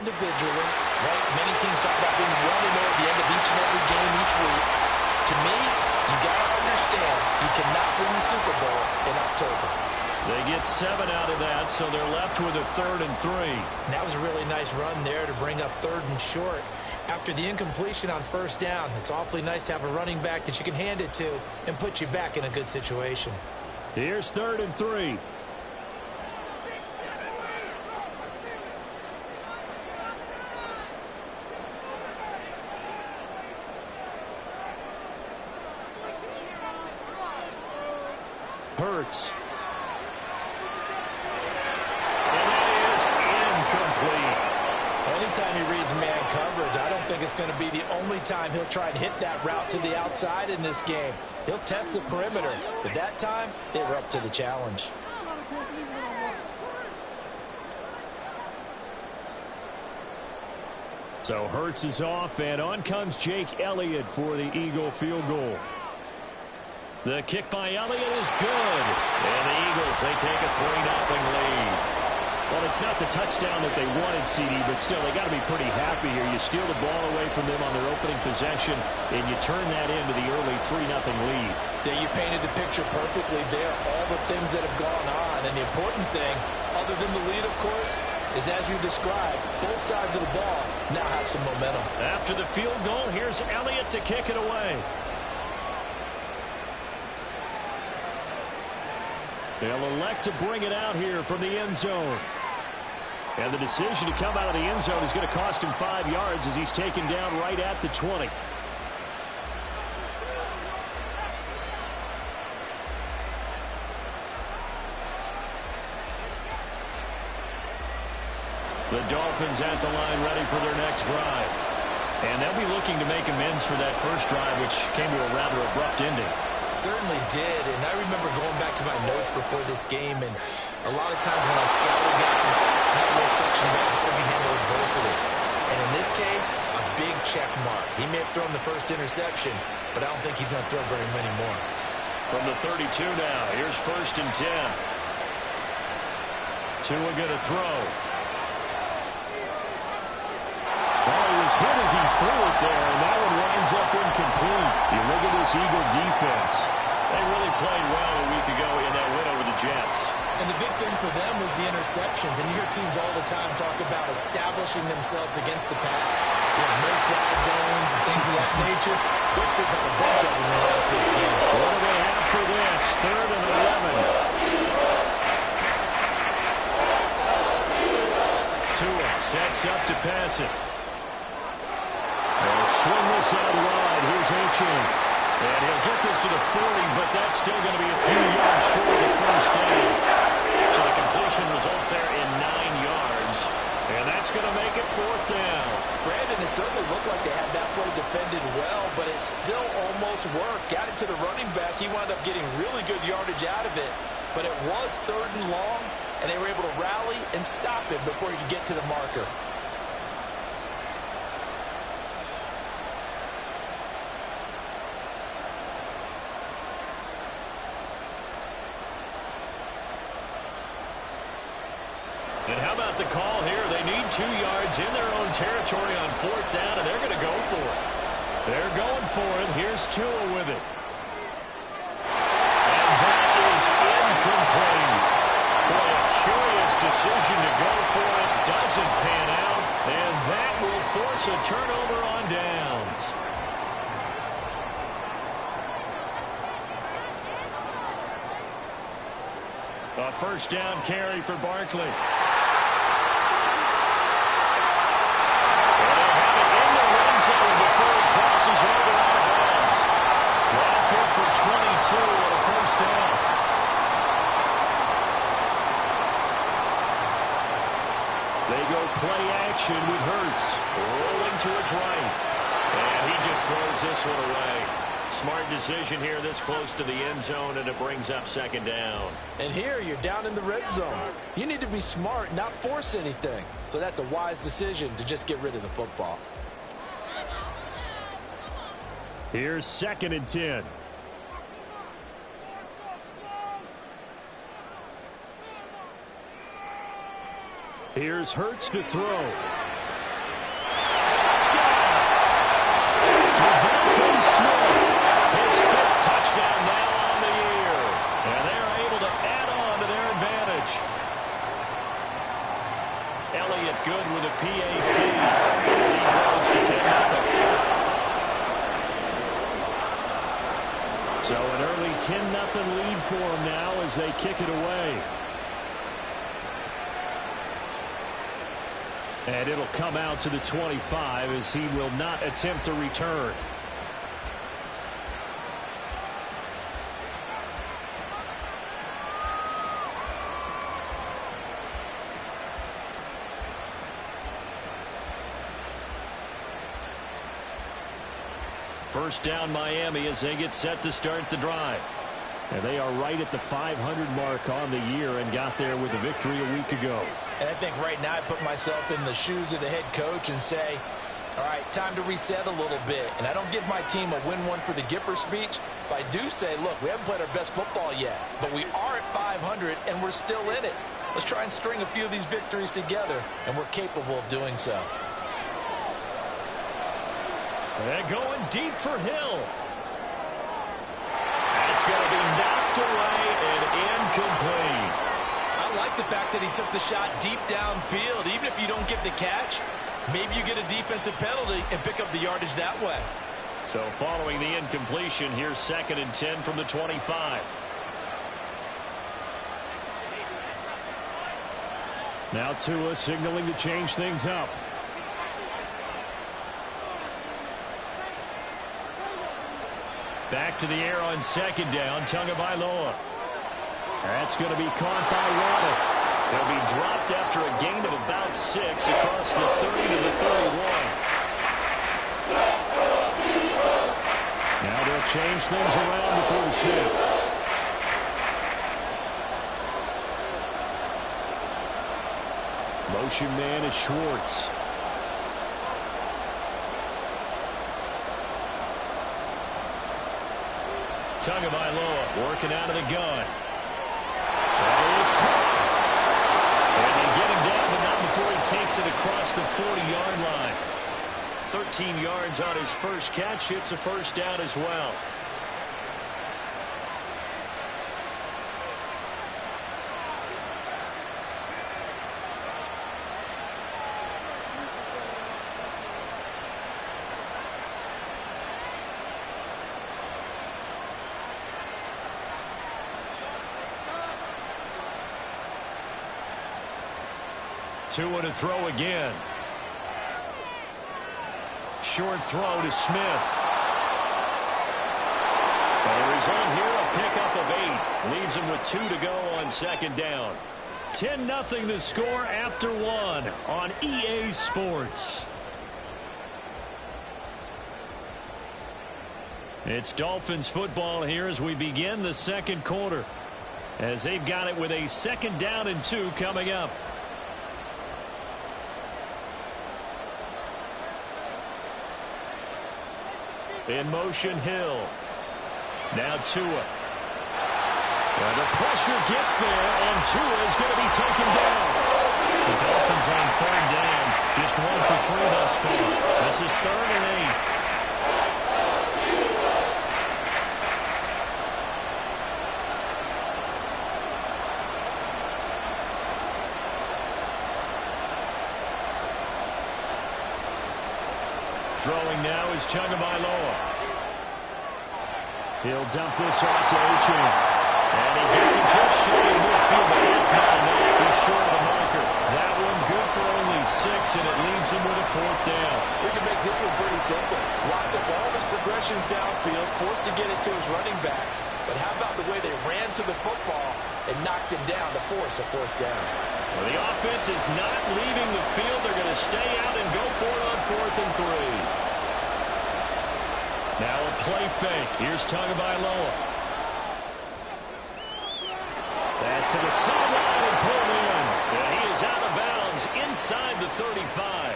Individually, right? Many teams talk about being 1-0 at the end of each and every game each week. To me, you got to understand you cannot win the Super Bowl in October. They get 7 out of that, so they're left with a 3rd and 3. And that was a really nice run there to bring up 3rd and short. After the incompletion on 1st down, it's awfully nice to have a running back that you can hand it to and put you back in a good situation. Here's 3rd and 3. Hurts. And that is incomplete. Anytime he reads man coverage, I don't think it's going to be the only time he'll try and hit that route to the outside in this game. He'll test the perimeter, but that time they were up to the challenge. So Hurts is off, and on comes Jake Elliott for the Eagle field goal. The kick by Elliott is good. And the Eagles, they take a 3-0 lead. Well, it's not the touchdown that they wanted, CD, but still, they got to be pretty happy here. You steal the ball away from them on their opening possession, and you turn that into the early 3-0 lead. Yeah, you painted the picture perfectly there, all the things that have gone on. And the important thing, other than the lead, of course, is as you described, both sides of the ball now have some momentum. After the field goal, here's Elliott to kick it away. They'll elect to bring it out here from the end zone. And the decision to come out of the end zone is going to cost him 5 yards as he's taken down right at the 20. The Dolphins at the line ready for their next drive. And they'll be looking to make amends for that first drive, which came to a rather abrupt ending. Certainly did, and I remember going back to my notes before this game, and a lot of times when I scouted that, I had a little section about how does he handle adversity. And in this case, a big check mark. He may have thrown the first interception, but I don't think he's going to throw very many more. From the 32 now, here's 1st and 10. Tua going to throw. Well, he was hit as he threw it there, and that one winds up incomplete. You look at this Eagle defense. They really played well a week ago in that win over the Jets. And the big thing for them was the interceptions. And you hear teams all the time talk about establishing themselves against the pass. You know, no-fly zones and things of that nature. This group had a bunch of them in last week's game. What do they have for this? 3rd and 11. Tua sets up to pass it. They'll swing this out wide. Here's Achane. And he'll get this to the 40, but that's still going to be a few yards short of the first down. So the completion results there in 9 yards. And that's going to make it 4th down. Brandon, it certainly looked like they had that play defended well, but it still almost worked. Got it to the running back. He wound up getting really good yardage out of it. But it was 3rd and long, and they were able to rally and stop him before he could get to the marker. And how about the call here? They need 2 yards in their own territory on 4th down, and they're going to go for it. They're going for it. Here's Tua with it. And that is incomplete. Boy, a curious decision to go for it. Doesn't pan out. And that will force a turnover on downs. A 1st down carry for Barkley. For 22 on a 1st down. They go play action with Hurts. Rolling to his right. And he just throws this one away. Smart decision here this close to the end zone, and it brings up 2nd down. And here you're down in the red zone. You need to be smart, not force anything. So that's a wise decision to just get rid of the football. Here's 2nd and 10. Here's Hurts to throw. with a PAT. The lead grows to 10-0. So an early 10-0 lead for them now as they kick it away. And it'll come out to the 25 as he will not attempt to return. First down Miami as they get set to start the drive. And they are right at the 500 mark on the year and got there with a victory a week ago. And I think right now I put myself in the shoes of the head coach and say, all right, time to reset a little bit. And I don't give my team a win one for the Gipper speech, but I do say, look, we haven't played our best football yet, but we are at 500 and we're still in it. Let's try and string a few of these victories together, and we're capable of doing so. And going deep for Hill. That's going to be knocked away and incomplete. I like the fact that he took the shot deep downfield. Even if you don't get the catch, maybe you get a defensive penalty and pick up the yardage that way. So following the incompletion, here's 2nd and 10 from the 25. Now Tua signaling to change things up. Back to the air on 2nd down, Tagovailoa. That's going to be caught by Waddle. He'll be dropped after a gain of about 6 across the 30 to the 31. Now they'll change things around before the snap. Motion man is Schwartz. Tagovailoa working out of the gun. That is caught. And they get him down, but not before he takes it across the 40-yard line. 13 yards on his first catch. It's a first down as well. Tua to throw again. Short throw to Smith. There is on here a pickup of 8. Leaves him with 2 to go on 2nd down. 10-0 the score after 1 on EA Sports. It's Dolphins football here as we begin the 2nd quarter. As they've got it with a 2nd down and 2 coming up. In motion, Hill. Now Tua. Well, the pressure gets there, and Tua is going to be taken down. The Dolphins on 3rd down. Just 1 for 3 thus far. This is 3rd and 8. Throwing now is Tagovailoa. He'll dump this off to Achane. And he gets it just shy of midfield, but that's not enough. He's short of the marker. That one good for only 6, and it leaves him with a 4th down. We can make this one pretty simple. Lock up all of his progressions downfield, forced to get it to his running back. But how about the way they ran to the football and knocked him down to force a 4th down? Well, the offense is not leaving the field. They're going to stay out and go for it on 4th and 3. Now a play fake. Here's Tagovailoa. Pass to the sideline and pulled in. And he is out of bounds inside the 35.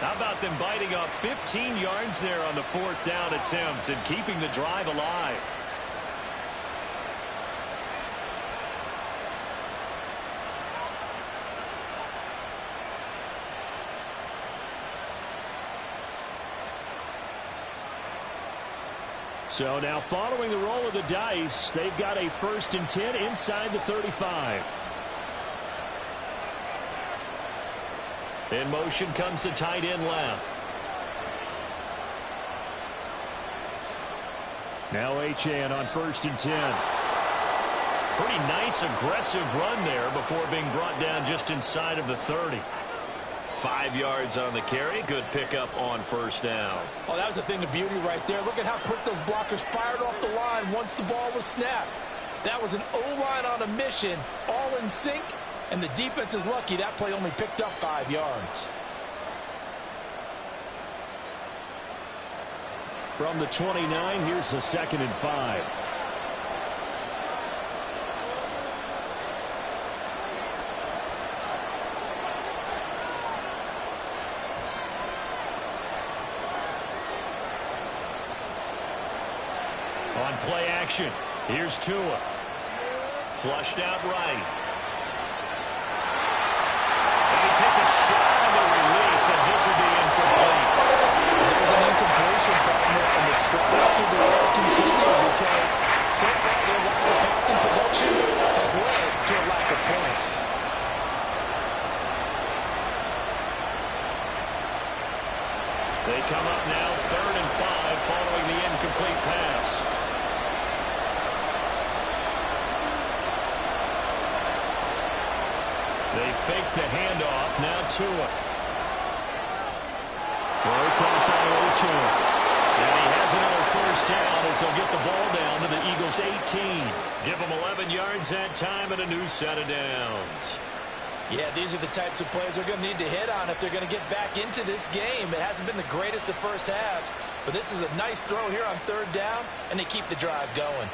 How about them biting off 15 yards there on the 4th down attempt and keeping the drive alive? So now following the roll of the dice, they've got a 1st and 10 inside the 35. In motion comes the tight end left. Now Achane on 1st and 10. Pretty nice, aggressive run there before being brought down just inside of the 30. 5 yards on the carry. Good pickup on 1st down. Oh, that was a thing of beauty right there. Look at how quick those blockers fired off the line once the ball was snapped. That was an O-line on a mission, all in sync, and the defense is lucky that play only picked up 5 yards. From the 29, here's the 2nd and 5. On play action, here's Tua. Flushed out right. And he takes a shot on the release as this will be incomplete. There's an incompletion partner, and the struggles through the air continue because so far their lack of passing production has led to a lack of points. They come up now 3rd and 5 following the incomplete pass. They fake the handoff. Now Tua. Throw caught by Achane. And he has another 1st down as they'll get the ball down to the Eagles' 18. Give them 11 yards that time and a new set of downs. Yeah, these are the types of plays they're going to need to hit on if they're going to get back into this game. It hasn't been the greatest of first halves, but this is a nice throw here on 3rd down, and they keep the drive going.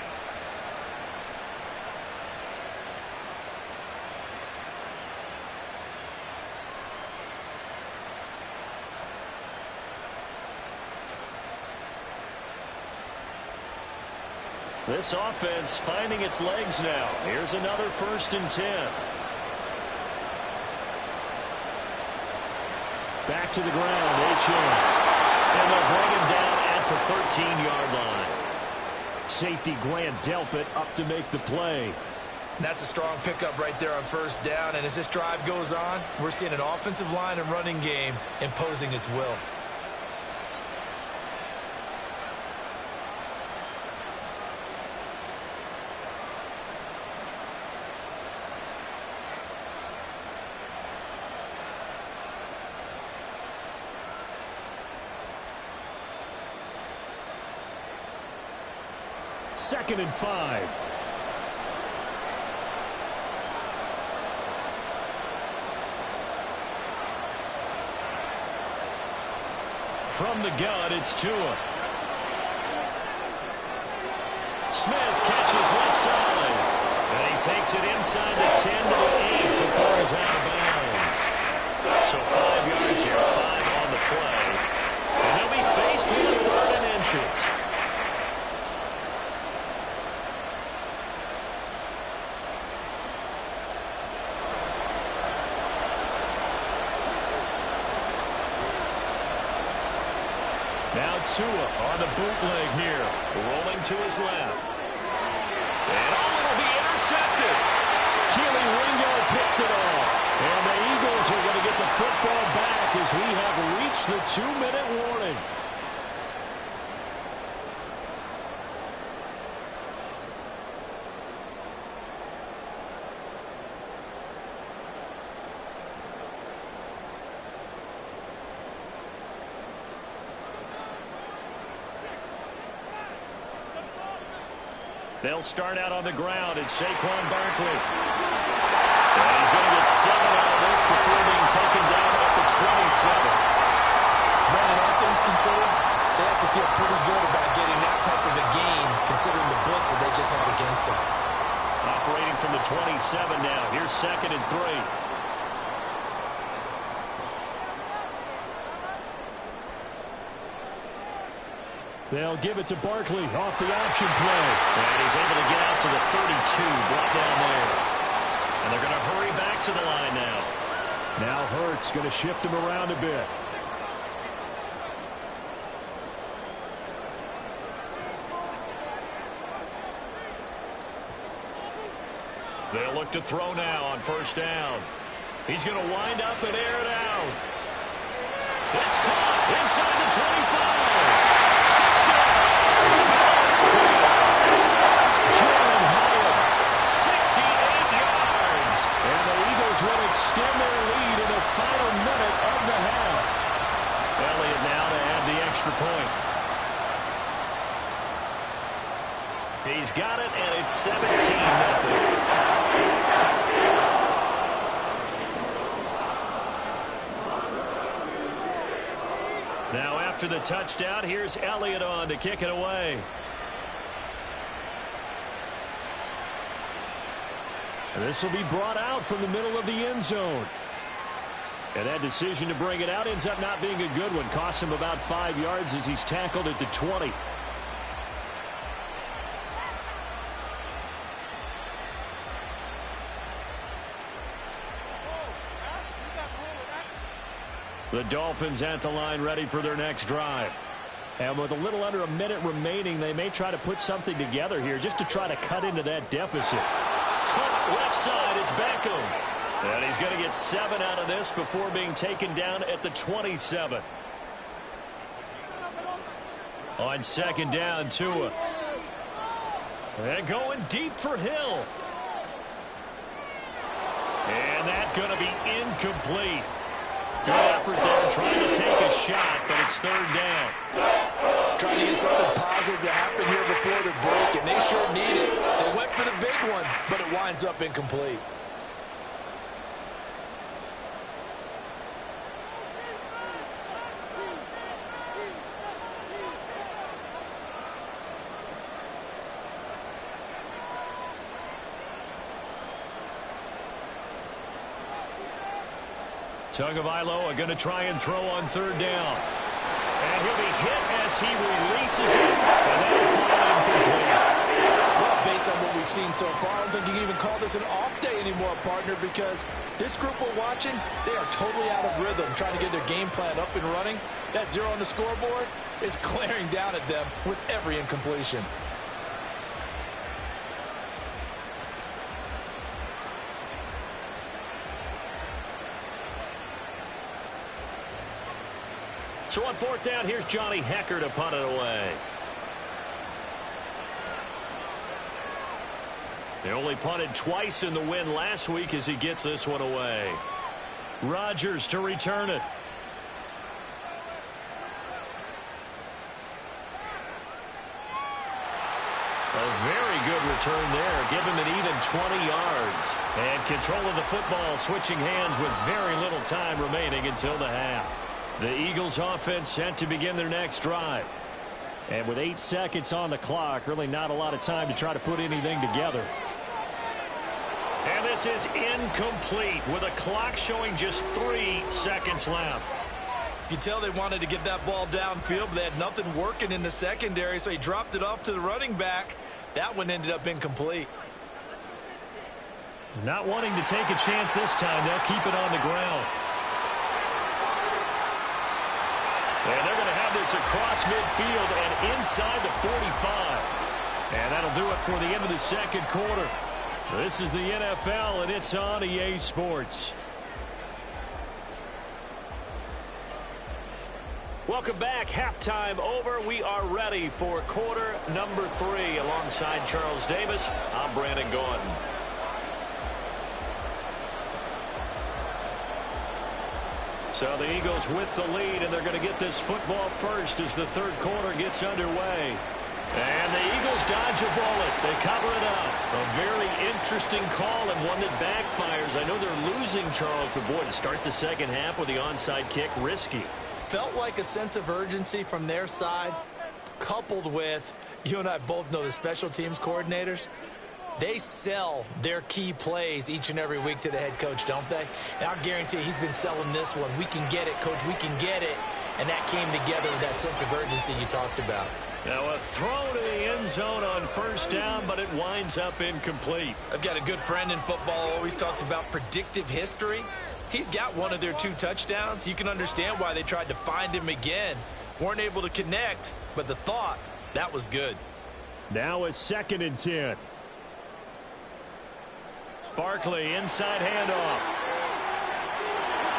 This offense finding its legs now. Here's another 1st and 10. Back to the ground, Achane. And they'll bring him down at the 13-yard line. Safety Grant Delpit up to make the play. That's a strong pickup right there on 1st down, and as this drive goes on, we're seeing an offensive line and running game imposing its will. Second and 5. From the gun, it's Tua. Smith catches left side. And he takes it inside the 10 to the 8 before he's out of bounds. So 5 yards here, 5 on the play. And they'll be faced with a 3rd and inches. Now Tua on the bootleg here, rolling to his left. And it'll be intercepted. Keely Ringo picks it off. And the Eagles are going to get the football back as we have reached the 2-minute warning. They'll start out on the ground. It's Saquon Barkley. And he's going to get 7 out of this before being taken down at the 27. Brandon, all things considered, they have to feel pretty good about getting that type of a gain, considering the blitz that they just had against them. Operating from the 27 now. Here's 2nd and 3. They'll give it to Barkley off the option play. And he's able to get out to the 32, brought down there. And they're going to hurry back to the line now. Now Hurts going to shift him around a bit. They'll look to throw now on 1st down. He's going to wind up and air it out. extra point. He's got it, and it's 17-0. Now after the touchdown, here's Elliott on to kick it away. And this will be brought out from the middle of the end zone. And that decision to bring it out ends up not being a good one. Costs him about 5 yards as he's tackled at the 20. The Dolphins at the line ready for their next drive. And with a little under a minute remaining, they may try to put something together here just to try to cut into that deficit. Caught left side, it's Beckham. And he's going to get 7 out of this before being taken down at the 27. On second down, Tua. And going deep for Hill. And that's going to be incomplete. Good effort there, trying to take a shot, but it's third down. Trying to get something positive to happen here before the break, and they sure need it. They went for the big one, but it winds up incomplete. Tagovailoa going to try and throw on third down. And he'll be hit as he releases it. And that'll fall incomplete. Well, based on what we've seen so far, I don't think you can even call this an off day anymore, partner, because this group we're watching, they are totally out of rhythm, trying to get their game plan up and running. That 0 on the scoreboard is glaring down at them with every incompletion. So on fourth down, here's Johnny Hekker to punt it away. They only punted twice in the win last week as he gets this one away. Rodgers to return it. A very good return there. Give him an even 20 yards. And control of the football switching hands with very little time remaining until the half. The Eagles offense set to begin their next drive. And with 8 seconds on the clock, really not a lot of time to try to put anything together. And this is incomplete with a clock showing just 3 seconds left. You can tell they wanted to get that ball downfield, but they had nothing working in the secondary, so he dropped it off to the running back. That one ended up incomplete. Not wanting to take a chance this time, they'll keep it on the ground. And they're going to have this across midfield and inside the 45. And that'll do it for the end of the second quarter. This is the NFL, and it's on EA Sports. Welcome back. Halftime over. We are ready for quarter number 3. Alongside Charles Davis, I'm Brandon Gaudin. So the Eagles with the lead, and they're going to get this football first as the third quarter gets underway. And the Eagles dodge a bullet. They cover it up. A very interesting call and one that backfires. I know they're losing, Charles, but boy, to start the second half with the onside kick, risky. Felt like a sense of urgency from their side, coupled with, you and I both know the special teams coordinators. They sell their key plays each and every week to the head coach, don't they? And I'll guarantee he's been selling this one. We can get it, coach. We can get it. And that came together with that sense of urgency you talked about. Now a throw to the end zone on first down, but it winds up incomplete. I've got a good friend in football who always talks about predictive history. He's got one of their 2 touchdowns. You can understand why they tried to find him again. Weren't able to connect, but the thought, that was good. Now a 2nd and 10. Barkley, inside handoff.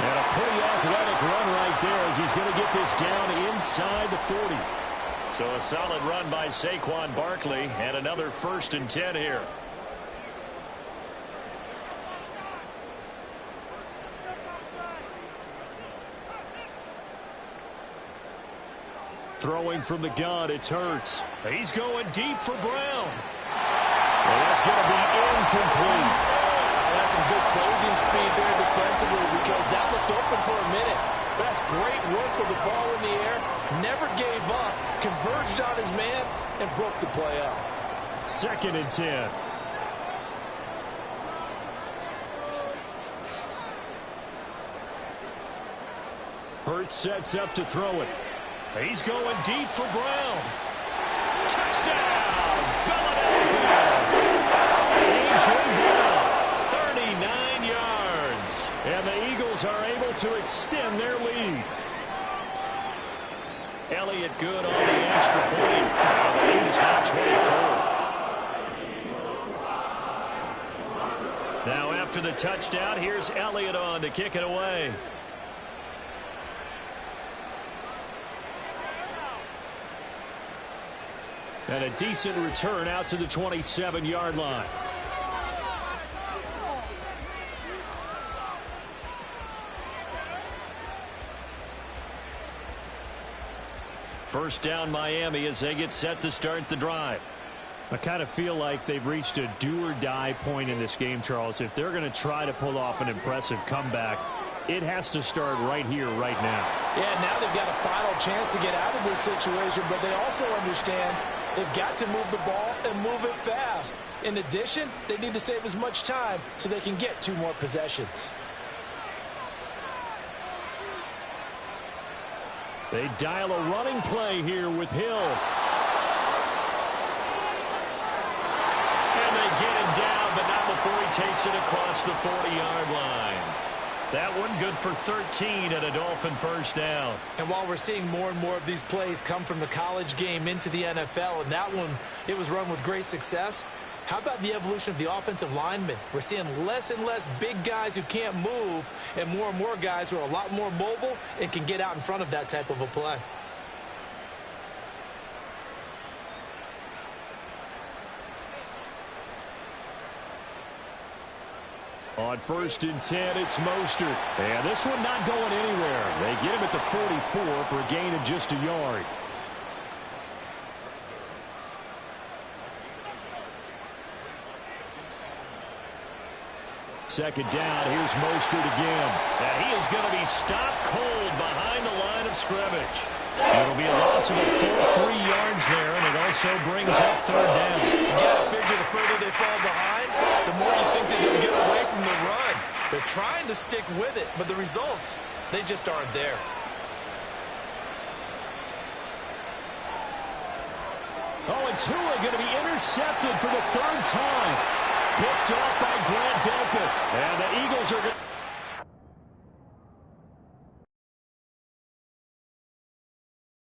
And a pretty athletic run right there as he's going to get this down inside the 40. So a solid run by Saquon Barkley and another 1st and 10 here. Throwing from the gun, it's Hurts. He's going deep for Brown. And that's going to be incomplete. That's some good closing speed there defensively because that looked open for a minute. That's great work with the ball in the air. Never gave up, converged on his man, and broke the play up. 2nd and 10. Hurts sets up to throw it. He's going deep for Brown. Touchdown, Philadelphia. A.J. Brown, 39 yards. And the Eagles are able to extend their lead. Elliott good on the extra point. Now the lead is now 24. Now after the touchdown, here's Elliott on to kick it away. And a decent return out to the 27-yard line. First down Miami as they get set to start the drive. I kind of feel like they've reached a do-or-die point in this game, Charles. If they're going to try to pull off an impressive comeback, it has to start right here, right now. Yeah, now they've got a final chance to get out of this situation, but they also understand they've got to move the ball and move it fast. In addition, they need to save as much time so they can get 2 more possessions. They dial a running play here with Hill. And they get him down, but not before he takes it across the 40-yard line. That one good for 13 at a Dolphin first down. And while we're seeing more and more of these plays come from the college game into the NFL, and that one, it was run with great success, how about the evolution of the offensive linemen? We're seeing less and less big guys who can't move and more guys who are a lot more mobile and can get out in front of that type of a play. On 1st and 10, it's Mostert. And this one not going anywhere. They get him at the 44 for a gain of just a yard. Second down, here's Mostert again. And he is going to be stopped cold behind the line of scrimmage. It'll be a loss of a full 3 yards there, and it also brings up 3rd down. You got to figure the further they fall behind, the more you think they're going to get away from the run. They're trying to stick with it, but the results, they just aren't there. Oh, and Tua going to be intercepted for the 3rd time. Picked off by Grant Delpit. And the Eagles are going to...